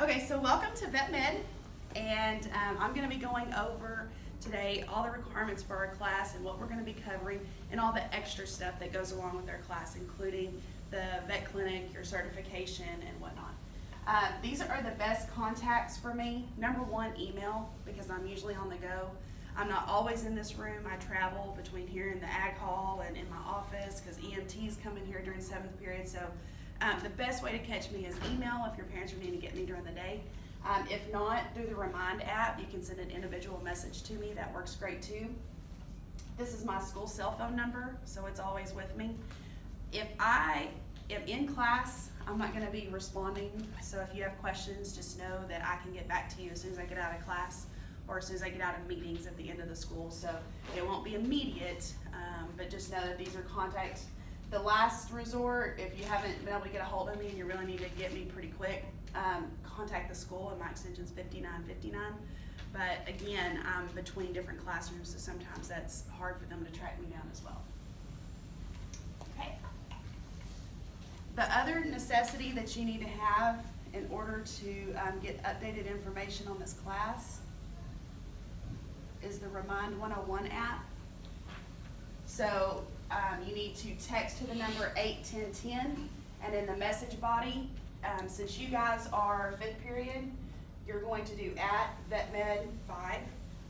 Okay, so welcome to Vet Med, and I'm going to be going over today all the requirements for our class and what we're going to be covering and all the extra stuff that goes along with our class, including the vet clinic, your certification, and whatnot. These are the best contacts for me. Number one, email, because I'm usually on the go. I'm not always in this room. I travel between here and the ag hall and in my office because EMTs come in here during 7th period. So the best way to catch me is email if your parents are needing to get me during the day. If not, through the Remind app, you can send an individual message to me. That works great too. This is my school cell phone number, so it's always with me. If I am in class, I'm not going to be responding. So if you have questions, just know that I can get back to you as soon as I get out of class or as soon as I get out of meetings at the end of the school. So it won't be immediate, but just know that these are contacts. The last resort, if you haven't been able to get a hold of me and you really need to get me pretty quick, contact the school, and my extension is 5959. But again, I'm between different classrooms, so sometimes that's hard for them to track me down as well. Okay. The other necessity that you need to have in order to get updated information on this class is the Remind 101 app. So you need to text to the number 81010, and in the message body, since you guys are 5th period, you're going to do @VetMed5.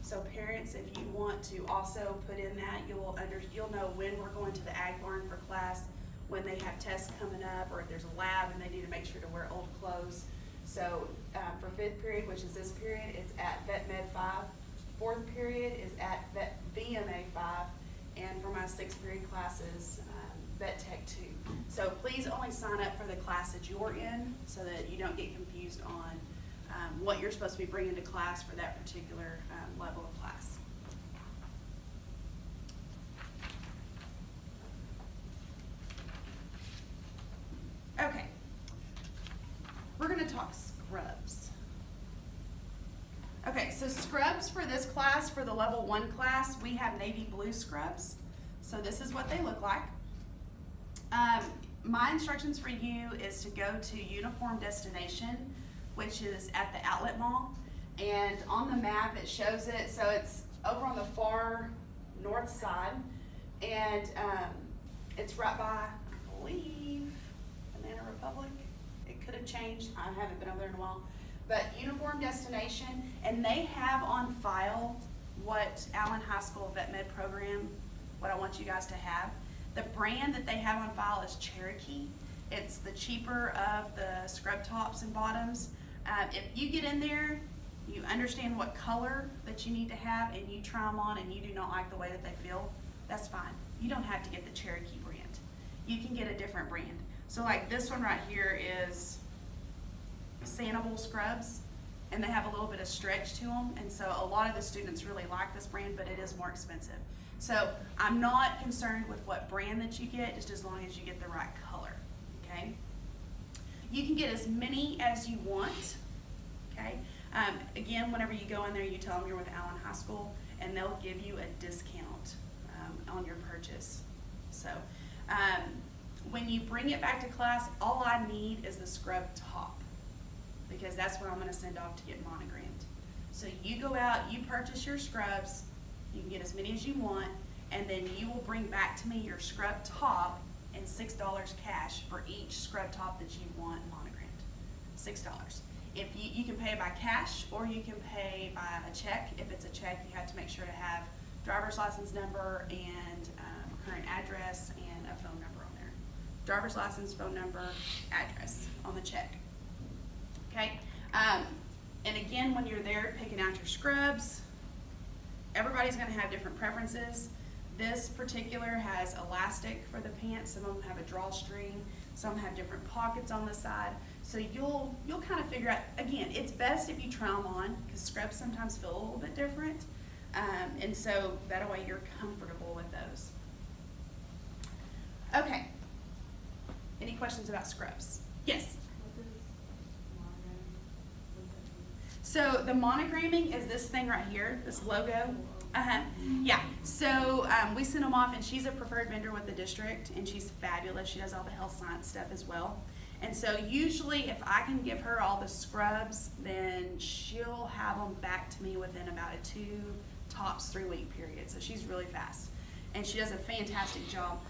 So parents, if you want to also put in that, you'll know when we're going to the ag barn for class, when they have tests coming up, or if there's a lab and they need to make sure to wear old clothes. So for 5th period, which is this period, it's @VetMed5. 4th period is @VetVMA5. And for my 6th period classes, Vet Tech 2. So please only sign up for the class that you're in so that you don't get confused on what you're supposed to be bringing to class for that particular level of class. Okay, we're going to talk scrubs. Okay, so scrubs for this class, for the level 1 class, we have navy blue scrubs. So this is what they look like. My instructions for you is to go to Uniform Destination, which is at the Outlet Mall. And on the map it shows it, so it's over on the far north side. And it's right by, I believe, Banana Republic. It could have changed, I haven't been over there in a while. But Uniform Destination, and they have on file what Allen High School Vet Med program, what I want you guys to have. The brand that they have on file is Cherokee. It's the cheaper of the scrub tops and bottoms. If you get in there, you understand what color that you need to have, and you try them on and you do not like the way that they feel, that's fine. You don't have to get the Cherokee brand. You can get a different brand. So like this one right here is Sanibel scrubs, and they have a little bit of stretch to them, and so a lot of the students really like this brand, but it is more expensive. So I'm not concerned with what brand that you get, just as long as you get the right color, okay? You can get as many as you want, okay? Again, whenever you go in there, you tell them you're with Allen High School, and they'll give you a discount on your purchase. So when you bring it back to class, all I need is the scrub top, because that's what I'm going to send off to get monogrammed. So you go out, you purchase your scrubs, you can get as many as you want, and then you will bring back to me your scrub top and $6 cash for each scrub top that you want monogrammed. $6. If you can pay it by cash, or you can pay by a check. If it's a check, you have to make sure to have driver's license number and current address and a phone number on there. Driver's license, phone number, address on the check. Okay, and again, when you're there picking out your scrubs, everybody's going to have different preferences. This particular has elastic for the pants. Some of them have a drawstring. Some have different pockets on the side. So you'll kind of figure out. Again, it's best if you try them on, because scrubs sometimes feel a little bit different, and so that way you're comfortable with those. Okay. Any questions about scrubs? Yes. So the monogramming is this thing right here, this logo. Yeah, so we sent them off, and she's a preferred vendor with the district, and she's fabulous. She does all the health science stuff as well. And so usually if I can give her all the scrubs, then she'll have them back to me within about a 2, tops 3 week period. So she's really fast and she does a fantastic job.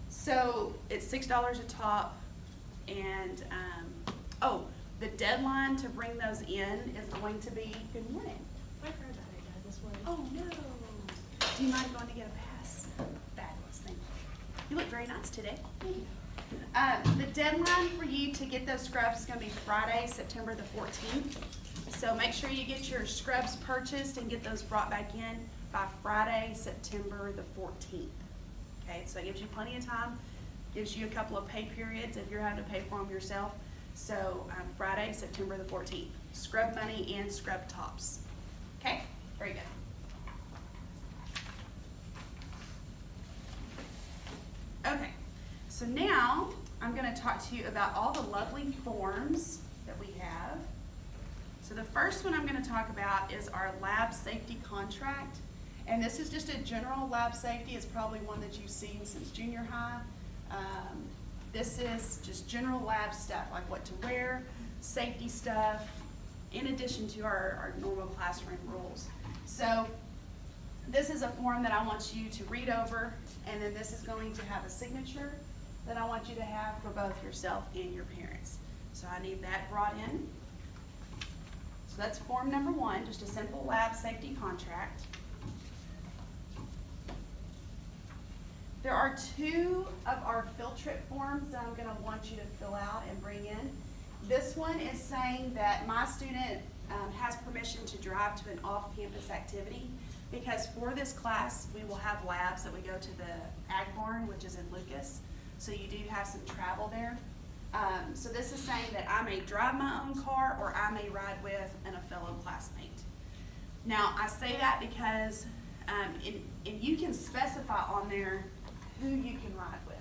So it's $6 a top, and oh, the deadline to bring those in is going to be, good morning. I heard that again this morning. Oh no. Do you mind going to get a pass? Fabulous, thank you. You look very nice today. The deadline for you to get those scrubs is going to be Friday, September the 14th. So make sure you get your scrubs purchased and get those brought back in by Friday, September the 14th. Okay, so it gives you plenty of time, gives you a couple of pay periods if you're having to pay for them yourself. So Friday, September the 14th, scrub money and scrub tops. Okay, very good. Okay, so now I'm going to talk to you about all the lovely forms that we have. So the first one I'm going to talk about is our lab safety contract. And this is just a general lab safety. It's probably one that you've seen since junior high. This is just general lab stuff, like what to wear, safety stuff, in addition to our normal classroom rules. So this is a form that I want you to read over, and then this is going to have a signature that I want you to have for both yourself and your parents. So I need that brought in. So that's form number 1, just a simple lab safety contract. There are 2 of our field trip forms that I'm going to want you to fill out and bring in. This one is saying that my student has permission to drive to an off-campus activity, because for this class we will have labs that we go to the Ag Barn, which is in Lucas, so you do have some travel there. So this is saying that I may drive my own car or I may ride with a fellow classmate. Now I say that because and you can specify on there who you can ride with.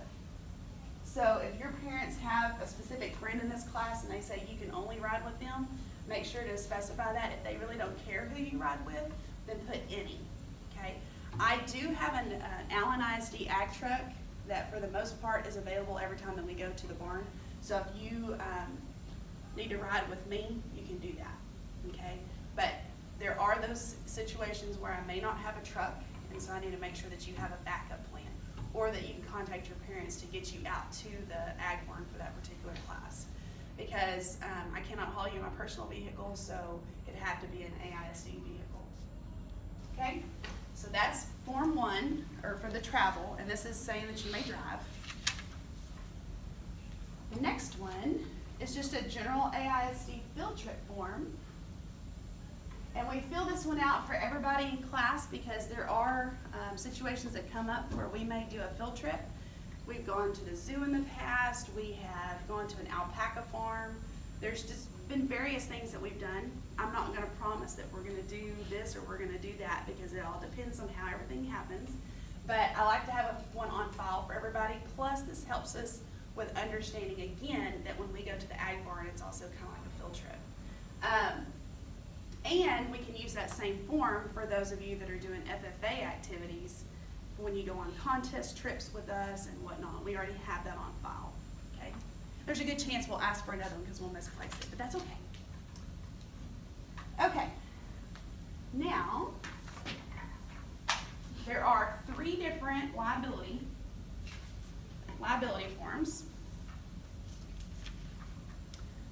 So if your parents have a specific friend in this class and they say you can only ride with them, make sure to specify that. If they really don't care who you ride with, then put any, okay? I do have an Allen ISD ag truck that for the most part is available every time that we go to the barn. So if you need to ride with me, you can do that, okay? But there are those situations where I may not have a truck, and so I need to make sure that you have a backup plan, or that you can contact your parents to get you out to the ag barn for that particular class. Because I cannot haul you in my personal vehicle, so it'd have to be an AISD vehicle. Okay, so that's form 1, or for the travel, and this is saying that you may drive. The next one is just a general AISD field trip form. And we fill this one out for everybody in class because there are situations that come up where we may do a field trip. We've gone to the zoo in the past. We have gone to an alpaca farm. There's just been various things that we've done. I'm not going to promise that we're going to do this or we're going to do that because it all depends on how everything happens. But I like to have one on file for everybody. Plus, this helps us with understanding, again, that when we go to the ag barn, it's also kind of like a field trip. And we can use that same form for those of you that are doing FFA activities when you go on contest trips with us and whatnot. We already have that on file, okay? There's a good chance we'll ask for another one because we'll misplace it, but that's okay. Okay, now, there are 3 different liability forms.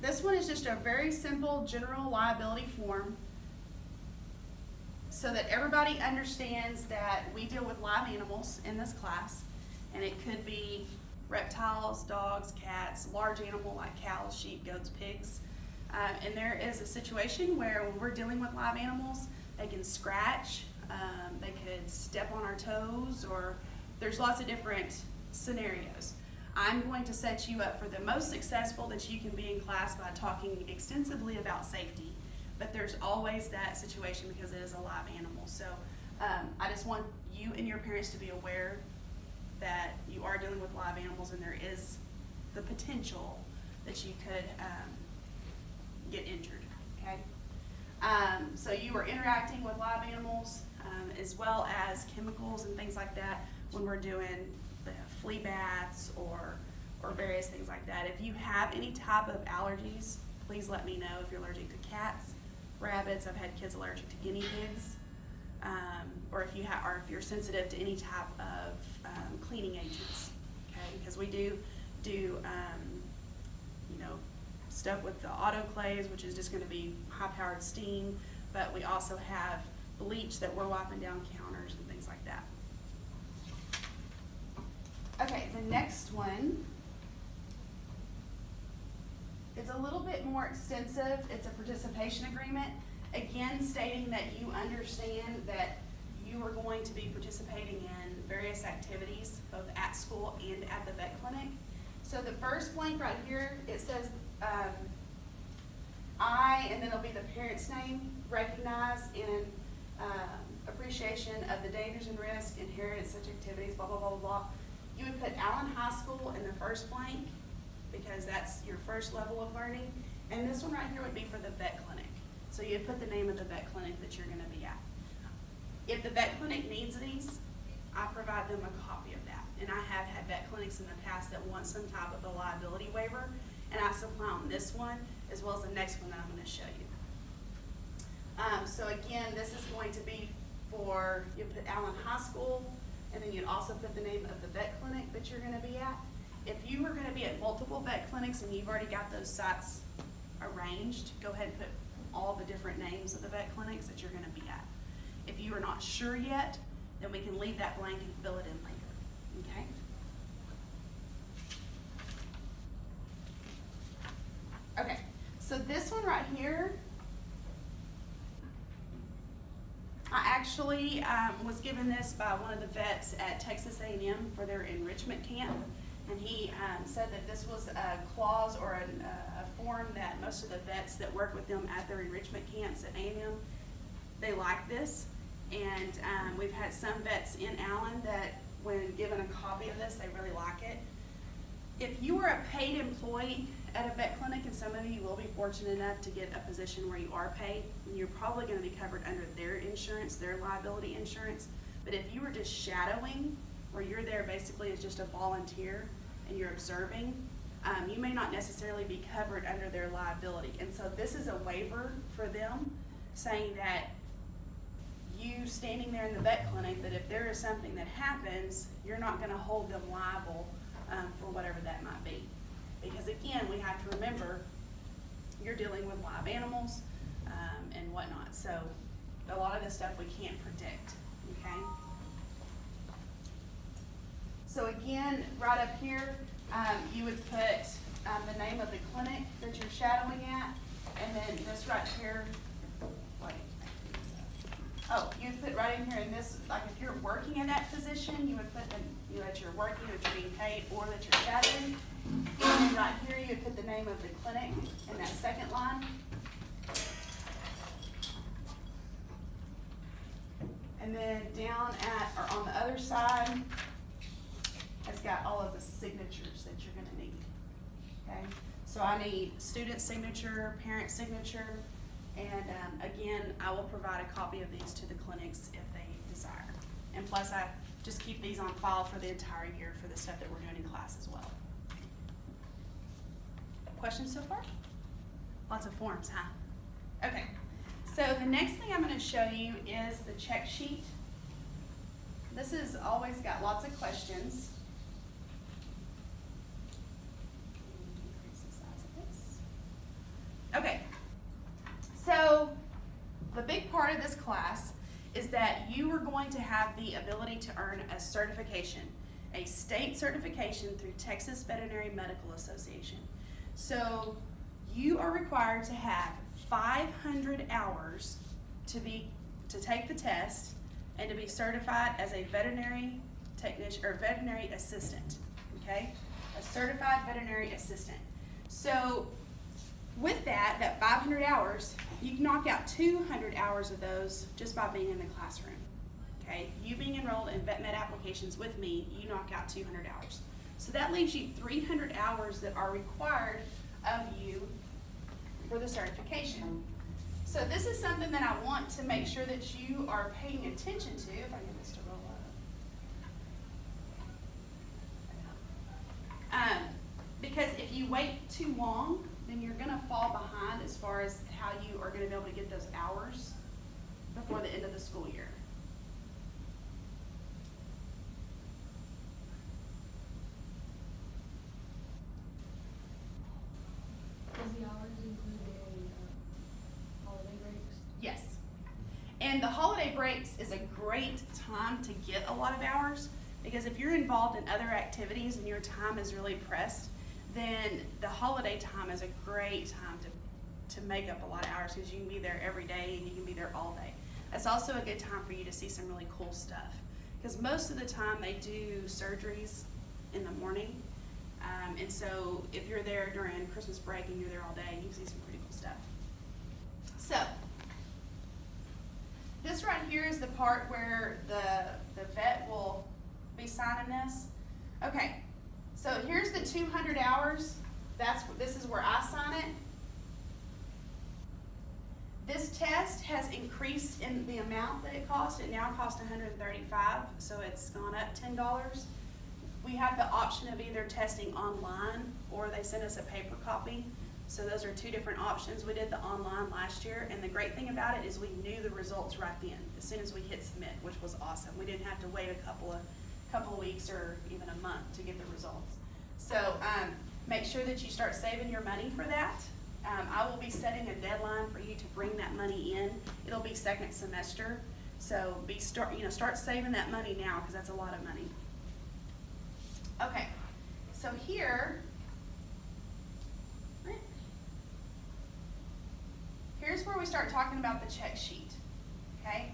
This one is just a very simple general liability form so that everybody understands that we deal with live animals in this class, and it could be reptiles, dogs, cats, large animal like cows, sheep, goats, pigs. And there is a situation where when we're dealing with live animals, they can scratch, they could step on our toes, or there's lots of different scenarios. I'm going to set you up for the most successful that you can be in class by talking extensively about safety, but there's always that situation because it is a live animal. So I just want you and your parents to be aware that you are dealing with live animals and there is the potential that you could get injured, okay? So you are interacting with live animals as well as chemicals and things like that when we're doing the flea baths or or various things like that. If you have any type of allergies, please let me know. If you're allergic to cats, rabbits, I've had kids allergic to guinea pigs, or if you're sensitive to any type of cleaning agents, okay? Because we do stuff with the autoclaves, which is just going to be high-powered steam, but we also have bleach that we're wiping down counters and things like that. Okay, the next one is a little bit more extensive. It's a participation agreement, again stating that you understand that you are going to be participating in various activities, both at school and at the vet clinic. So the first blank right here, it says, I, and then it'll be the parent's name, recognize in appreciation of the dangers and risks inherent in such activities, blah, blah, blah, blah, blah. You would put Allen High School in the first blank because that's your first level of learning. And this one right here would be for the vet clinic. So you'd put the name of the vet clinic that you're gonna be at. If the vet clinic needs these, I provide them a copy of that. And I have had vet clinics in the past that want some type of a liability waiver, and I supply on this one as well as the next one that I'm gonna show you. So again, this is going to be for, you put Allen High School, and then you'd also put the name of the vet clinic that you're gonna be at. If you are gonna be at multiple vet clinics and you've already got those sites arranged, go ahead and put all the different names of the vet clinics that you're gonna be at. If you are not sure yet, then we can leave that blank and fill it in later, okay? Okay, so this one right here, I actually was given this by one of the vets at Texas A&M for their enrichment camp, and he said that this was a clause or a form that most of the vets that work with them at their enrichment camps at A&M, they like this, and we've had some vets in Allen that when given a copy of this, they really like it. If you are a paid employee at a vet clinic, and some of you will be fortunate enough to get a position where you are paid, you're probably going to be covered under their insurance, their liability insurance. But if you were just shadowing, where you're there basically as just a volunteer and you're observing, you may not necessarily be covered under their liability. And so this is a waiver for them saying that you standing there in the vet clinic, that if there is something that happens, you're not going to hold them liable for whatever that might be. Because again, we have to remember, you're dealing with live animals and whatnot. So a lot of this stuff we can't predict, okay? So again, right up here, you would put the name of the clinic that you're shadowing at, and then this right here, you'd put right in here in this, like if you're working in that position, you would put that you're working, that you're being paid, or that you're shadowing. And then right here, you'd put the name of the clinic in that second line. And then down at, or on the other side, it's got all of the signatures that you're gonna need, okay? So I need student signature, parent signature, and again, I will provide a copy of these to the clinics if they desire. And plus, I just keep these on file for the entire year for the stuff that we're doing in class as well. Questions so far? Lots of forms, huh? Okay, so the next thing I'm gonna show you is the check sheet. This has always got lots of questions. Increase the size of this. Okay, so the big part of this class is that you are going to have the ability to earn a certification, a state certification through Texas Veterinary Medical Association. So you are required to have 500 hours to take the test and to be certified as a veterinary technician or veterinary assistant, okay? A certified veterinary assistant. So with that 500 hours, you can knock out 200 hours of those just by being in the classroom, okay? You being enrolled in vet med applications with me, you knock out 200 hours. So that leaves you 300 hours that are required of you for the certification. So this is something that I want to make sure that you are paying attention to. If I get this to roll up. long, then you're gonna fall behind as far as how you are gonna be able to get those hours before the end of the school year. Does the hours include the holiday breaks? Yes. And the holiday breaks is a great time to get a lot of hours, because if you're involved in other activities and your time is really pressed, then the holiday time is a great time to make up a lot of hours, because you can be there every day and you can be there all day. It's also a good time for you to see some really cool stuff, because most of the time they do surgeries in the morning. And so if you're there during Christmas break and you're there all day, you can see some pretty cool stuff. So, this right here is the part where the vet will be signing this. Okay, so here's the 200 hours. This is where I sign it. This test has increased in the amount that it costs. It now costs $135, so it's gone up $10. We have the option of either testing online or they send us a paper copy. So those are two different options. We did the online last year, and the great thing about it is we knew the results right then, as soon as we hit submit, which was awesome. We didn't have to wait a couple of weeks or even a month to get the results. So make sure that you start saving your money for that. I will be setting a deadline for you to bring that money in. It'll be second semester, so start saving that money now, because that's a lot of money. Okay, so here's where we start talking about the check sheet. Okay,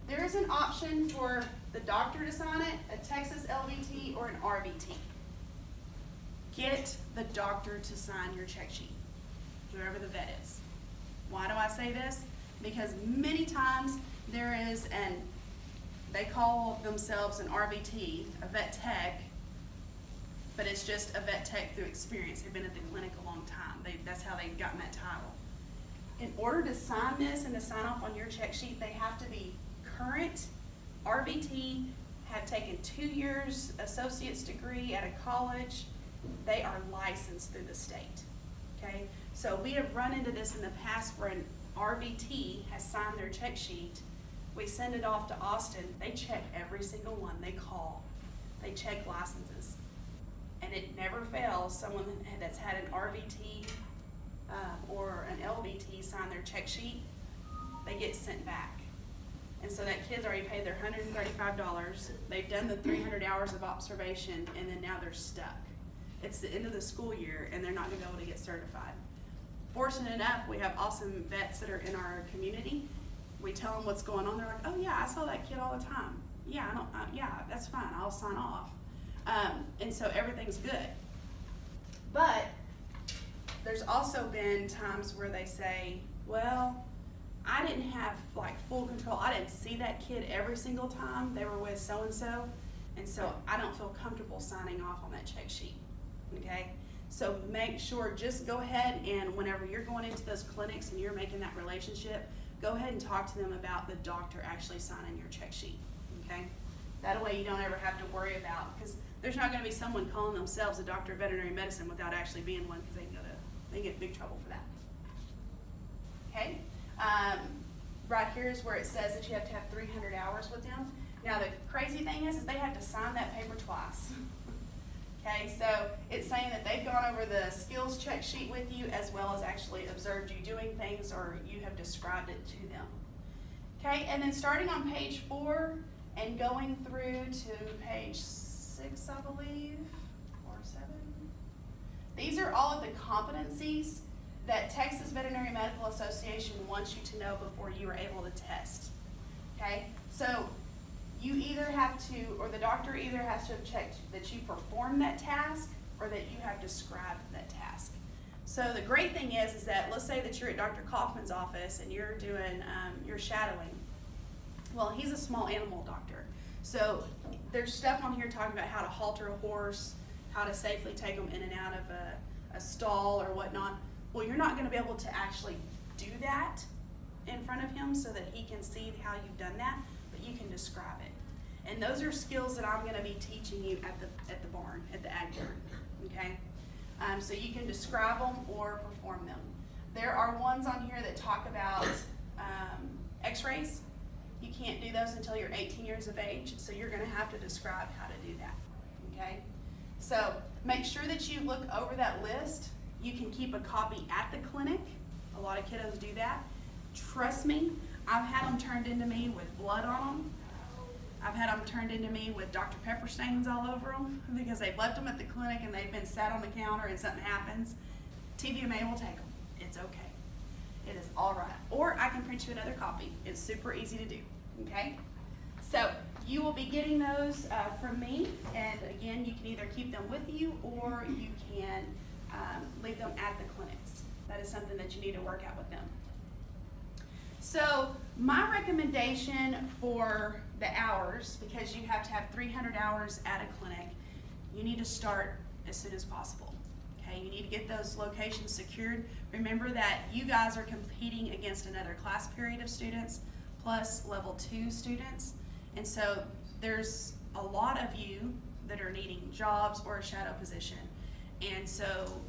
there is an option for the doctor to sign it, a Texas LVT, or an RVT. Get the doctor to sign your check sheet, whoever the vet is. Why do I say this? Because many times they call themselves an RVT, a vet tech, but it's just a vet tech through experience. They've been at the clinic a long time. That's how they've gotten that title. In order to sign this and to sign off on your check sheet, they have to be current RVT, have taken 2 years associate's degree at a college. They are licensed through the state. Okay, so we have run into this in the past where an RVT has signed their check sheet. We send it off to Austin. They check every single one. They call. They check licenses. And it never fails. Someone that's had an RVT or an LVT sign their check sheet, they get sent back. And so that kid's already paid their $135. They've done the 300 hours of observation, and then now they're stuck. It's the end of the school year, and they're not going to be able to get certified. Fortunate enough, we have awesome vets that are in our community. We tell them what's going on. They're like, "Oh yeah, I saw that kid all the time. Yeah, yeah, that's fine. I'll sign off." And so everything's good. But there's also been times where they say, "Well, I didn't have full control. I didn't see that kid every single time they were with so-and-so, and so I don't feel comfortable signing off on that check sheet." Okay? So make sure, just go ahead and whenever you're going into those clinics and you're making that relationship, go ahead and talk to them about the doctor actually signing your check sheet. Okay? That way you don't ever have to worry about, because there's not going to be someone calling themselves a doctor of veterinary medicine without actually being one, because they get in big trouble for that. Okay? Right here is where it says that you have to have 300 hours with them. Now the crazy thing is they have to sign that paper twice. Okay, so it's saying that they've gone over the skills check sheet with you, as well as actually observed you doing things, or you have described it to them. Okay, and then starting on page 4 and going through to page 6, I believe, or 7. These are all of the competencies that Texas Veterinary Medical Association wants you to know before you are able to test. Okay, so you either have to, or the doctor either has to have checked that you performed that task or that you have described that task. So the great thing is that, let's say that you're at Dr. Kaufman's office and you're doing, you're shadowing. Well, he's a small animal doctor. So there's stuff on here talking about how to halter a horse, how to safely take them in and out of a stall or whatnot. Well, you're not gonna be able to actually do that in front of him so that he can see how you've done that, but you can describe it. And those are skills that I'm gonna be teaching you at the barn, at the ag barn, okay? So you can describe them or perform them. There are ones on here that talk about x-rays. You can't do those until you're 18 years of age, so you're gonna have to describe how to do that, okay? So make sure that you look over that list. You can keep a copy at the clinic. A lot of kiddos do that. Trust me, I've had them turned into me with blood on them. I've had them turned into me with Dr. Pepper stains all over them because they've left them at the clinic and they've been sat on the counter and something happens. TVMA will take them. It's okay. It is all right. Or I can print you another copy. It's super easy to do, okay? So you will be getting those from me, and again, you can either keep them with you or you can leave them at the clinics. That is something that you need to work out with them. So my recommendation for the hours, because you have to have 300 hours at a clinic, you need to start as soon as possible. Okay, you need to get those locations secured. Remember that you guys are competing against another class period of students plus level 2 students. And so there's a lot of you that are needing jobs or a shadow position. And so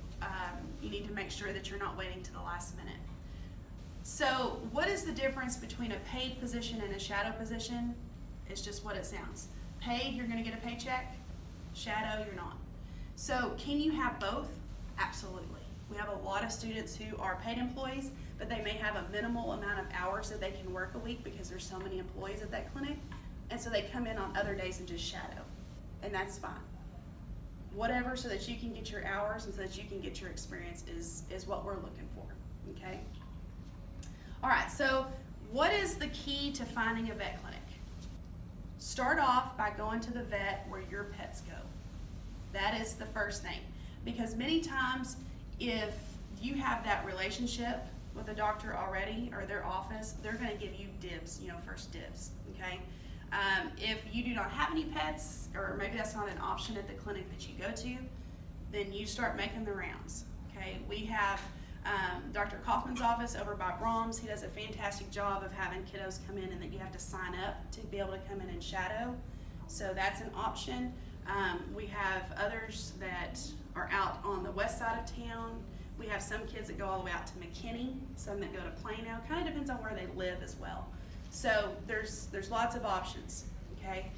you need to make sure that you're not waiting to the last minute. So what is the difference between a paid position and a shadow position? It's just what it sounds. Paid, you're gonna get a paycheck. Shadow, you're not. So can you have both? Absolutely. We have a lot of students who are paid employees, but they may have a minimal amount of hours that they can work a week because there's so many employees at that clinic. And so they come in on other days and just shadow. And that's fine. Whatever, so that you can get your hours and so that you can get your experience is what we're looking for, okay? All right, so what is the key to finding a vet clinic? Start off by going to the vet where your pets go. That is the first thing. Because many times, if you have that relationship with a doctor already or their office, they're gonna give you dibs, first dibs, okay? If you do not have any pets, or maybe that's not an option at the clinic that you go to, then you start making the rounds, okay? We have Dr. Kaufman's office over by Brahms. He does a fantastic job of having kiddos come in and that you have to sign up to be able to come in and shadow. So that's an option. We have others that are out on the west side of town. We have some kids that go all the way out to McKinney, some that go to Plano. Kind of depends on where they live as well. So there's lots of options, okay?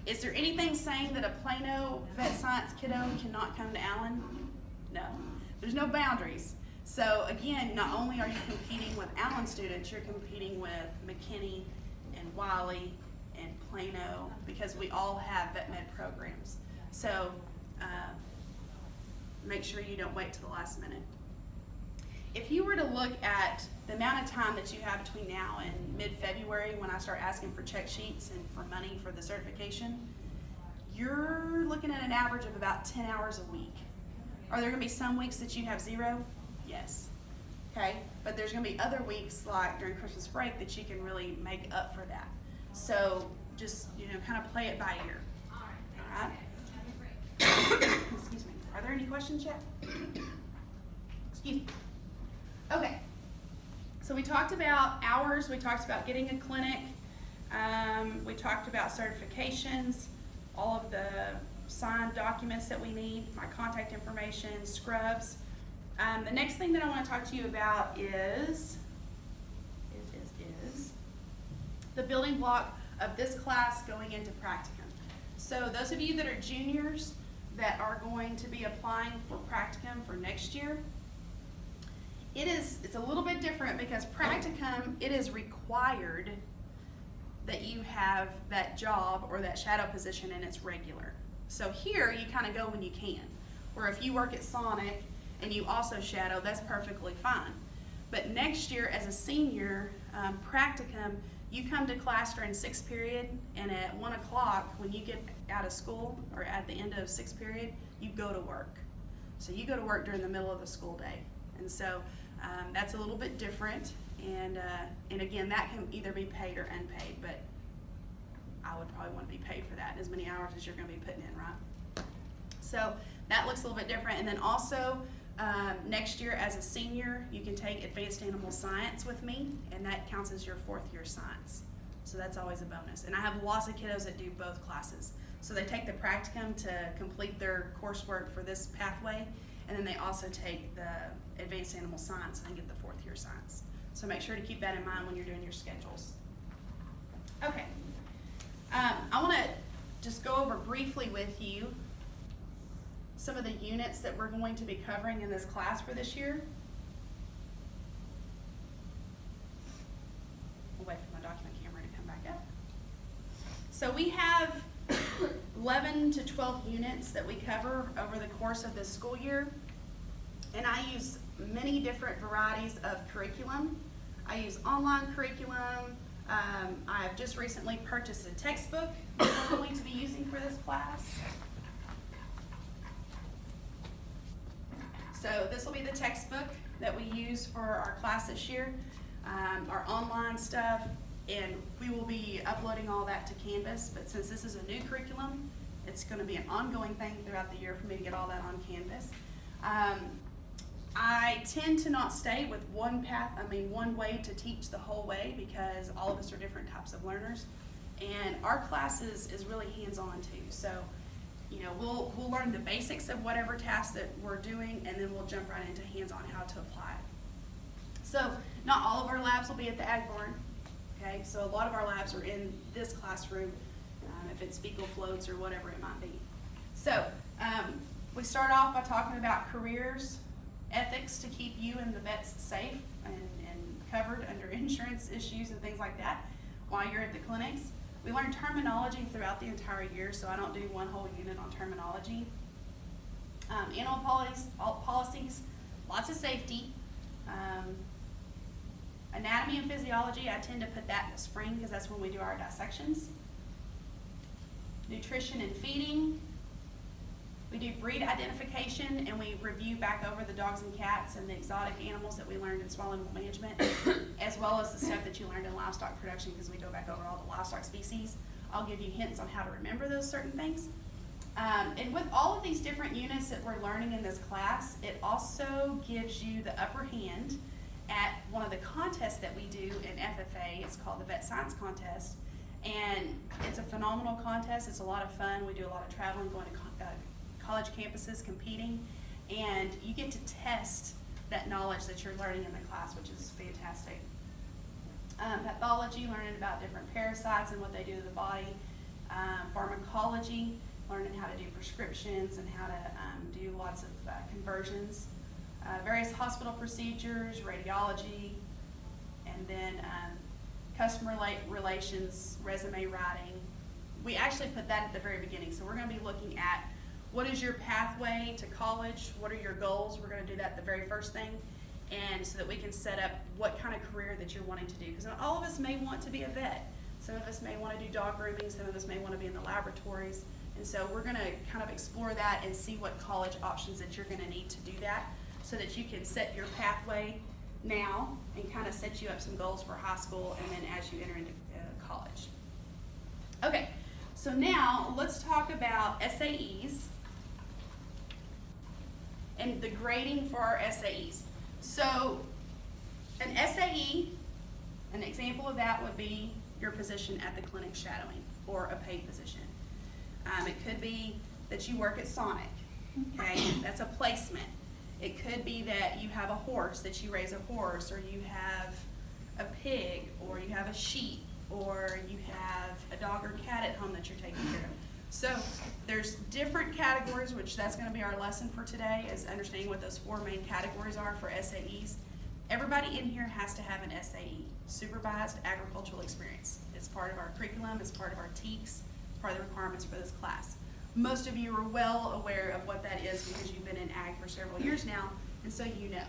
Is there anything saying that a Plano vet science kiddo cannot come to Allen? No, there's no boundaries. So again, not only are you competing with Allen students, you're competing with McKinney and Wiley and Plano, because we all have vet med programs. So make sure you don't wait till the last minute. If you were to look at the amount of time that you have between now and mid-February, when I start asking for check sheets and for money for the certification, you're looking at an average of about 10 hours a week. Are there gonna be some weeks that you have 0? Yes. Okay, but there's gonna be other weeks like during Christmas break that you can really make up for that. So just, kind of play it by ear. All right? Excuse me. Are there any questions yet? Excuse me. Okay. So we talked about hours. We talked about getting a clinic. We talked about certifications, all of the signed documents that we need, my contact information, scrubs. The next thing that I want to talk to you about is the building block of this class going into practicum. So those of you that are juniors that are going to be applying for practicum for next year, it's a little bit different because practicum, it is required that you have that job or that shadow position and it's regular. So here you kind of go when you can. Or if you work at Sonic and you also shadow, that's perfectly fine. But next year as a senior, practicum, you come to class during 6th period, and at 1 o'clock when you get out of school or at the end of 6th period, you go to work. So you go to work during the middle of the school day. And so that's a little bit different, and again, that can either be paid or unpaid, but I would probably want to be paid for that, as many hours as you're going to be putting in, right? So that looks a little bit different. And then also next year as a senior, you can take advanced animal science with me, and that counts as your 4th year science. So that's always a bonus. And I have lots of kiddos that do both classes. So they take the practicum to complete their coursework for this pathway, and then they also take the advanced animal science and get the 4th year science. So make sure to keep that in mind when you're doing your schedules. Okay, I want to just go over briefly with you some of the units that we're going to be covering in this class for this year. I'll wait for my document camera to come back up. So we have 11 to 12 units that we cover over the course of this school year, and I use many different varieties of curriculum. I use online curriculum. I've just recently purchased a textbook that we're going to be using for this class. So this will be the textbook that we use for our class this year, our online stuff, and we will be uploading all that to Canvas. But since this is a new curriculum, it's going to be an ongoing thing throughout the year for me to get all that on Canvas. I tend to not stay with one way to teach the whole way, because all of us are different types of learners, and our class is really hands-on too. So, you know, we'll learn the basics of whatever task that we're doing, and then we'll jump right into hands-on how to apply it. So not all of our labs will be at the Ag Barn. Okay, so a lot of our labs are in this classroom, if it's fecal floats or whatever it might be. So we start off by talking about careers, ethics to keep you and the vets safe and covered under insurance issues and things like that while you're at the clinics. We learn terminology throughout the entire year, so I don't do one whole unit on terminology. Animal policies, lots of safety. Anatomy and physiology, I tend to put that in the spring because that's when we do our dissections. Nutrition and feeding. We do breed identification, and we review back over the dogs and cats and the exotic animals that we learned in small animal management, as well as the stuff that you learned in livestock production, because we go back over all the livestock species. I'll give you hints on how to remember those certain things. And with all of these different units that we're learning in this class, it also gives you the upper hand at one of the contests that we do in FFA. It's called the Vet Science Contest, and it's a phenomenal contest. It's a lot of fun. We do a lot of traveling, going to college campuses, competing, and you get to test that knowledge that you're learning in the class, which is fantastic. Pathology, learning about different parasites and what they do to the body. Pharmacology, learning how to do prescriptions and how to do lots of conversions. Various hospital procedures, radiology, and then customer relations, resume writing. We actually put that at the very beginning, so we're going to be looking at what is your pathway to college, what are your goals. We're going to do that the very first thing, and so that we can set up what kind of career that you're wanting to do, because all of us may want to be a vet. Some of us may want to do dog grooming, some of us may want to be in the laboratories, and so we're going to kind of explore that and see what college options that you're going to need to do that, so that you can set your pathway now and kind of set you up some goals for high school and then as you enter into college. Okay, so now let's talk about SAEs and the grading for our SAEs. So an SAE, an example of that would be your position at the clinic shadowing, or a paid position. It could be that you work at Sonic, okay? That's a placement. It could be that you have a horse, that you raise a horse, or you have a pig, or you have a sheep, or you have a dog or cat at home that you're taking care of. So there's different categories, which that's going to be our lesson for today, is understanding what those 4 main categories are for SAEs. Everybody in here has to have an SAE, supervised agricultural experience. It's part of our curriculum, it's part of our TEKS, part of the requirements for this class. Most of you are well aware of what that is because you've been in ag for several years now, and so you know.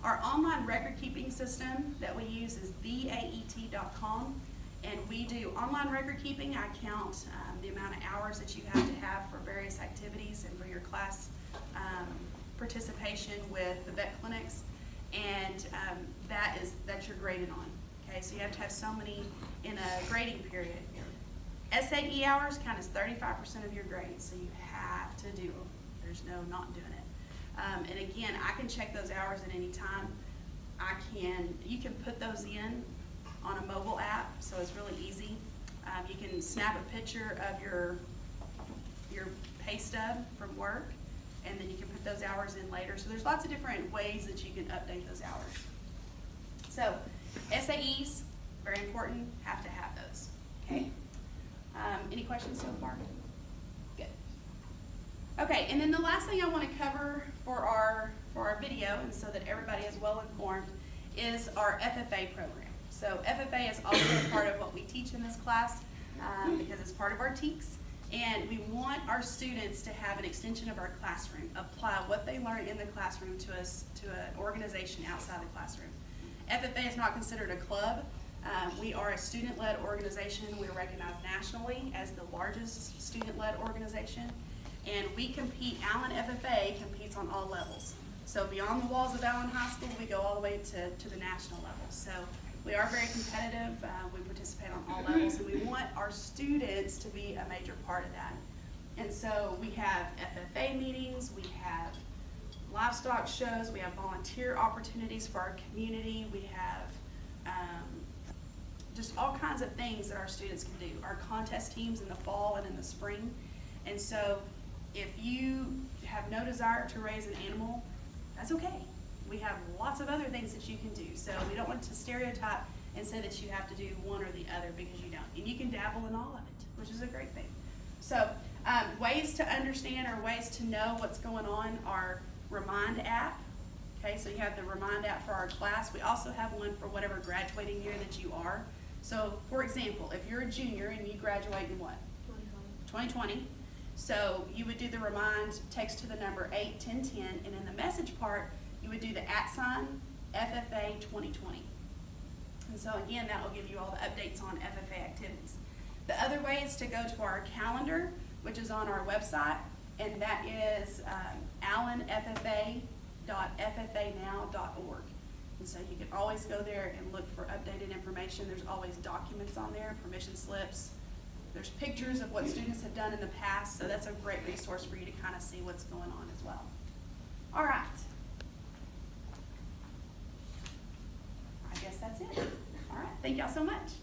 Our online record keeping system that we use is theaet.com, and we do online record keeping. I count the amount of hours that you have to have for various activities and for your class participation with the vet clinics, and that you're graded on. Okay, so you have to have so many in a grading period. SAE hours count as 35% of your grades, so you have to do them. There's no not doing it. And again, I can check those hours at any time. You can put those in on a mobile app, so it's really easy. You can snap a picture of your your pay stub from work, and then you can put those hours in later. So there's lots of different ways that you can update those hours. So SAEs, very important, have to have those, okay? Any questions so far? Good. Okay, and then the last thing I want to cover for our video, and so that everybody is well informed, is our FFA program. So FFA is also a part of what we teach in this class because it's part of our TEKS, and we want our students to have an extension of our classroom, apply what they learn in the classroom to an organization outside the classroom. FFA is not considered a club. We are a student-led organization. We're recognized nationally as the largest student-led organization, and we compete. Allen FFA competes on all levels. So beyond the walls of Allen High School, we go all the way to the national level. So we are very competitive. We participate on all levels, and we want our students to be a major part of that. And so we have FFA meetings, we have livestock shows, we have volunteer opportunities for our community, we have just all kinds of things that our students can do. Our contest teams in the fall and in the spring. And so if you have no desire to raise an animal, that's okay. We have lots of other things that you can do. So we don't want to stereotype and say that you have to do one or the other, because you don't. And you can dabble in all of it, which is a great thing. So ways to understand or ways to know what's going on are Remind app. Okay, so you have the Remind app for our class. We also have one for whatever graduating year that you are. So for example, if you're a junior and you graduate in what? 2020. So you would do the Remind, text to the number 81010, and in the message part, you would do the @FFA 2020. And so again, that will give you all the updates on FFA activities. The other way is to go to our calendar, which is on our website, and that is allenffa.ffanow.org. And so you can always go there and look for updated information. There's always documents on there, permission slips. There's pictures of what students have done in the past, so that's a great resource for you to kind of see what's going on as well. All right. I guess that's it. All right, thank y'all so much.